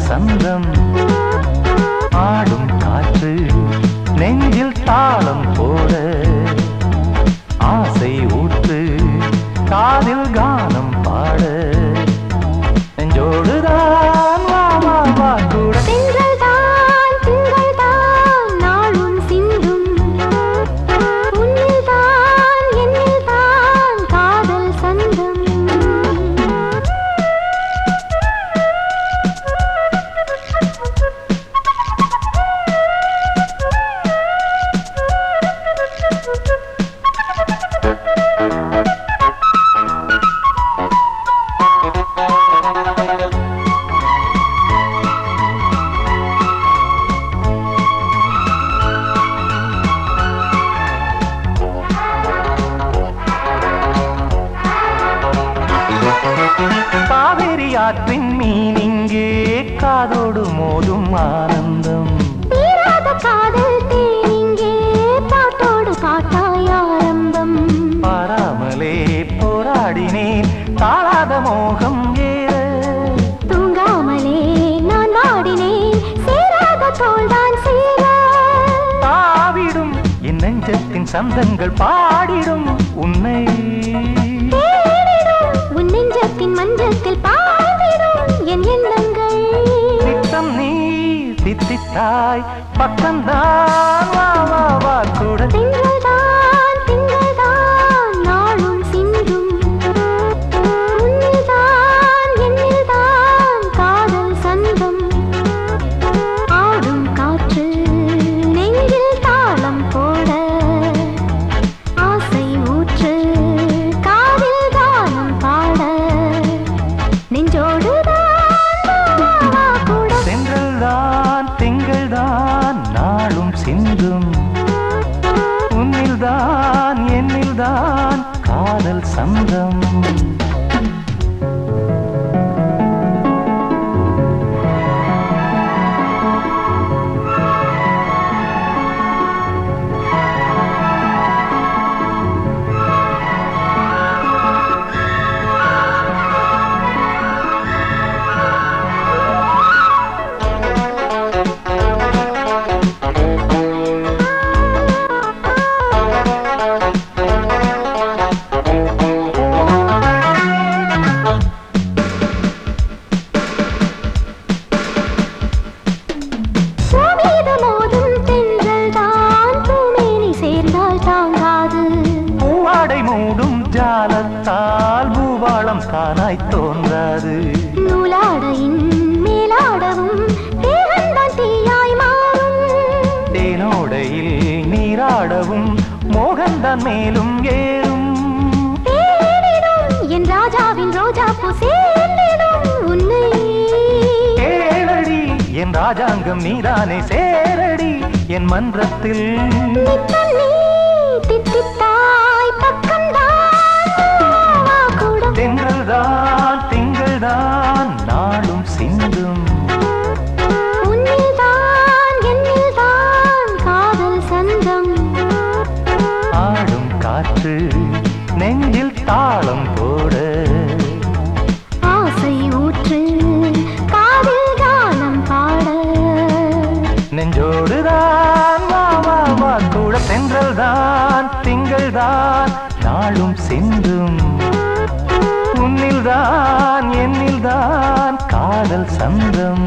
சந்தம் ஆடும் காற்று நெஞ்சில் தாளம் போட ஆசை ஊற்று காதில் கானம் பாட நெஞ்சோடுதான் வா வா வா கூட காவேரி ஆற்றின் மீனிங்கே காதோடு மோதும் ஆனந்தம் காதல் தேனிங்கே பாட்டோடு பாட்டாய் ஆரம்பம் பாராமலே போராடினேன் தாழாத மோகம் ஏற தூங்காமலே நான் வாடினேன் சேராத தோல்தான் சேர தாவிடும் என் நெஞ்சத்தின் சந்தங்கள் பாடிடும் உன்னை உன் நெஞ்சத்தின் மஞ்சத்தில் பாடிடும் என் எண்ணங்கள் நித்தம் நீ தித்தித்தாய் பக்கம்தான் வா வா வா கூட திங்கள்தான் திங்கள்தான் நாளும் சிந்தும் உன்னில்தான் என்னில்தான் காதல் சந்தம் ஆடும் காற்று நெஞ்சில் தாளம் போட ஆசை ஊற்று காதில் கானம் பாட நெஞ்சோடுதான் கூட சென்றல்தான் திங்கள்தான் நாளும் சிந்தும் உன்னில்தான் என்னில்தான் காதல் சந்தம் ஜாலத்தால் பூவாளம் தானாய் தோன்றாது நூலாடையின் மேலாடவும் தேகந்தான் தீயாய் மாறும் தேனோடையில் நீராடவும் மோகந்தான் மேலும் ஏறும் என் ராஜாவின் ரோஜா பூ சேர்ந்திடும் உன்னை கேளடி என் ராஜாங்கம் நீதானே சேரடி என் மன்றத்தில் தித்தித்தாய் பக்கம்தான் தென்றல்தான் திங்கள்தான் நாளும் சிந்தும் உன்னில்தான் என்னில்தான் காதல் சந்தம் ஆடும் காற்று நெஞ்சில் தாளம் போட ஆசை ஊற்று காதில் கானம் பாட நெஞ்சோடுதான் வா வா வா கூட தென்றல்தான் திங்கள்தான் நாளும் சிந்தும் உன்னில்தான் என்னில்தான் காதல் சந்தம்